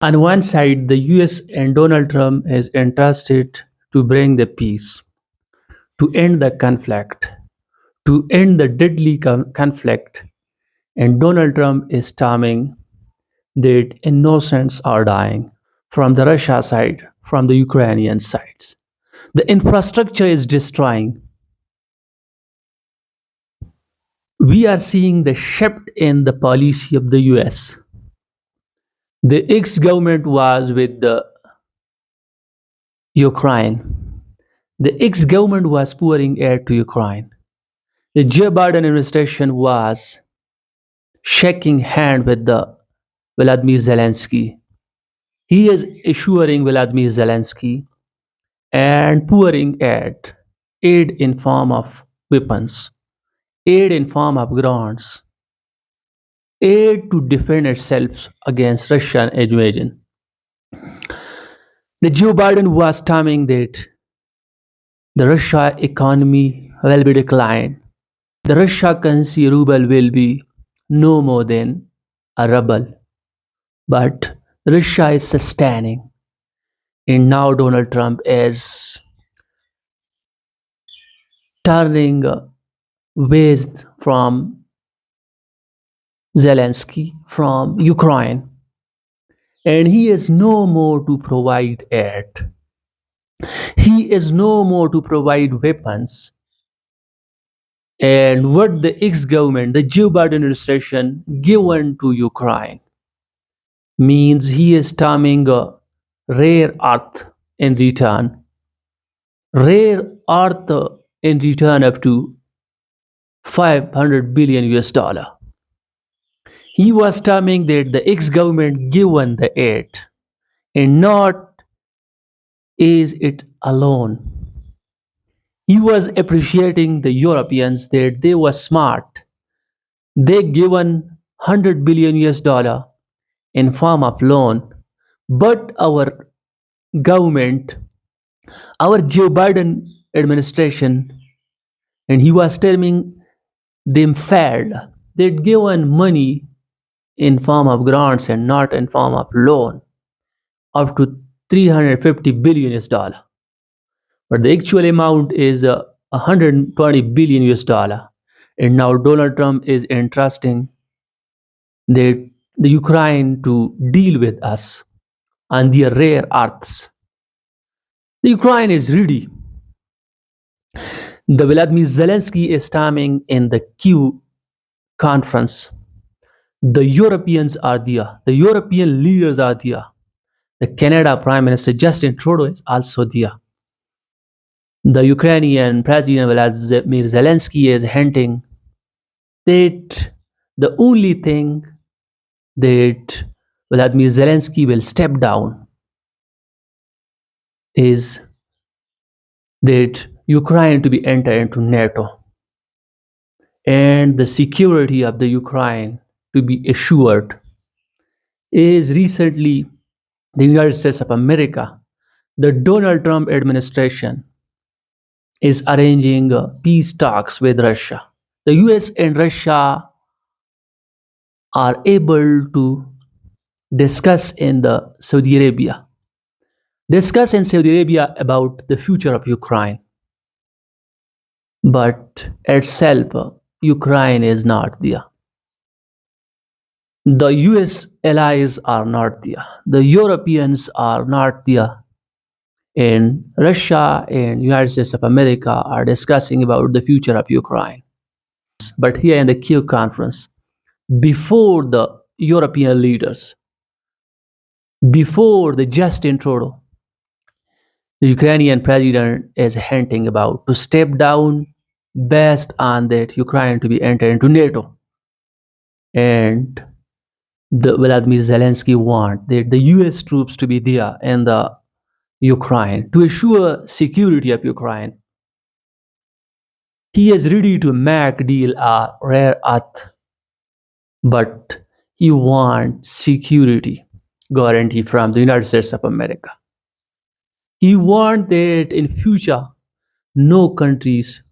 On one side, the US and Donald Trump is entrusted to bring the peace, to end the conflict, to end the deadly conflict, and Donald Trump is storming that innocents are dying from the Russia side, from the Ukrainian sides. The infrastructure is destroying. We are seeing the shift in the policy of the US. The ex government was with the Ukraine. The ex government was pouring aid to Ukraine. The Joe Biden administration was shaking hand with the Vladimir Zelensky. He is assuring Vladimir Zelensky and pouring aid in form of weapons, aid in form of grants, aid to defend itself against Russian invasion. The Joe Biden was timing that the Russia economy will be declined. The Russia currency ruble will be no more than a ruble. But Russia is sustaining. And now Donald Trump is turning ways from Zelensky, from Ukraine. And he is no more to provide aid. He is no more to provide weapons. And what the ex-government, the Joe Biden administration, given to Ukraine means he is terming a rare earth in return. Rare earth in return up to 500 billion US dollar. He was terming that the ex-government given the aid and not is it alone. He was appreciating the Europeans that they were smart. They given 100 billion US dollar in form of loan, but our government, our Joe Biden administration, and he was terming them failed. They'd given money in form of grants and not in form of loan up to 350 billion US dollar. But the actual amount is 120 billion US dollar. And now Donald Trump is entrusting the Ukraine to deal with us on their rare earths. The Ukraine is ready. The Vladimir Zelensky is timing in the Q conference. The Europeans are there. The European leaders are there. The Canada Prime Minister Justin Trudeau is also there. The Ukrainian President Vladimir Zelensky is hinting that the only thing that Vladimir Zelensky will step down is that Ukraine to be entered into NATO and the security of the Ukraine to be assured. Is recently the United States of America, the Donald Trump administration is arranging peace talks with Russia. The US and Russia are able to discuss in the Saudi Arabia, discuss in Saudi Arabia about the future of Ukraine. But itself, Ukraine is not there. The US allies are not there. The Europeans are not there. And Russia and United States of America are discussing about the future of Ukraine. But here in the Kiev conference, before the European leaders, before the Justin Trudeau, the Ukrainian president is hinting about to step down based on that Ukraine to be entered into NATO. And the Vladimir Zelensky want that the US troops to be there in the Ukraine to assure security of Ukraine. He is ready to make deal a rare earth, but he wants security guarantee from the United States of America. He wants that in future no countries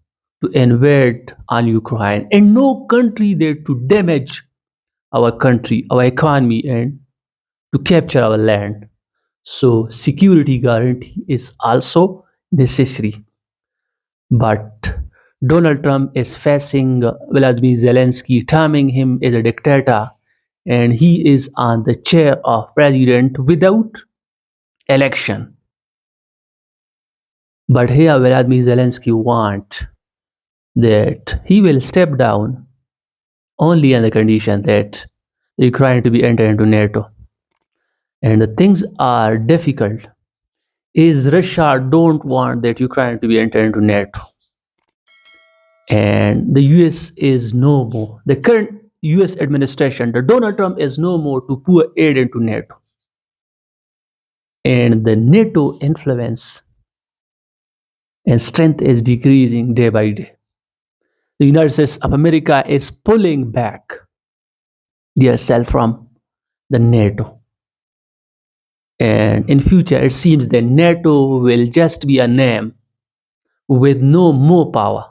to invade on Ukraine and no country there to damage our country, our economy, and to capture our land. So security guarantee is also necessary. But Donald Trump is facing Vladimir Zelensky, terming him as a dictator, and he is on the chair of president without election. But here Vladimir Zelensky wants that he will step down only on the condition that Ukraine to be entered into NATO. And the things are difficult. Is Russia don't want that Ukraine to be entered into NATO. And the US is no more. The current US administration, the Donald Trump is no more to pour aid into NATO. And the NATO influence and strength is decreasing day by day. The United States of America is pulling back themselves from the NATO. And in future, it seems that NATO will just be a name with no more power.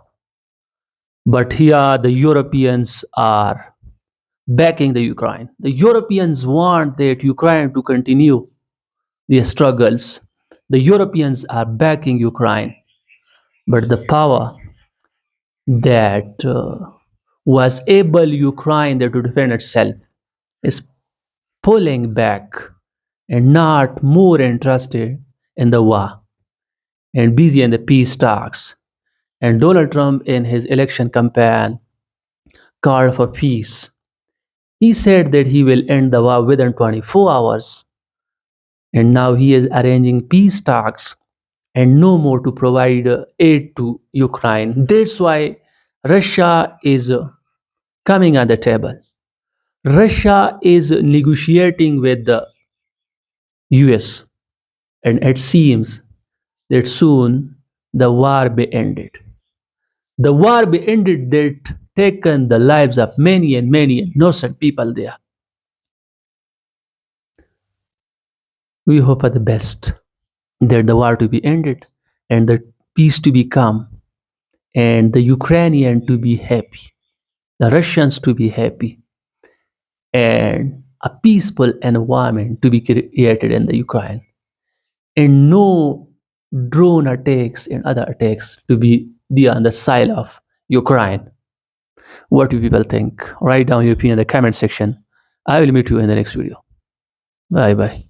But here, the Europeans are backing the Ukraine. The Europeans want that Ukraine to continue their struggles. The Europeans are backing Ukraine, but the power that was able Ukraine there to defend itself is pulling back and not more interested in the war and busy in the peace talks. And Donald Trump, in his election campaign, called for peace. He said that he will end the war within 24 hours. And now he is arranging peace talks and no more to provide aid to Ukraine. That's why Russia is coming on the table. Russia is negotiating with the US, and it seems that soon the war be ended. The war be ended that taken the lives of many and many innocent people there. We hope for the best that the war to be ended and the peace to become and the Ukrainian to be happy, the Russians to be happy, and a peaceful environment to be created in the Ukraine, and no drone attacks and other attacks to be there on the side of Ukraine. What do people think? Write down your opinion in the comment section. I will meet you in the next video. Bye bye.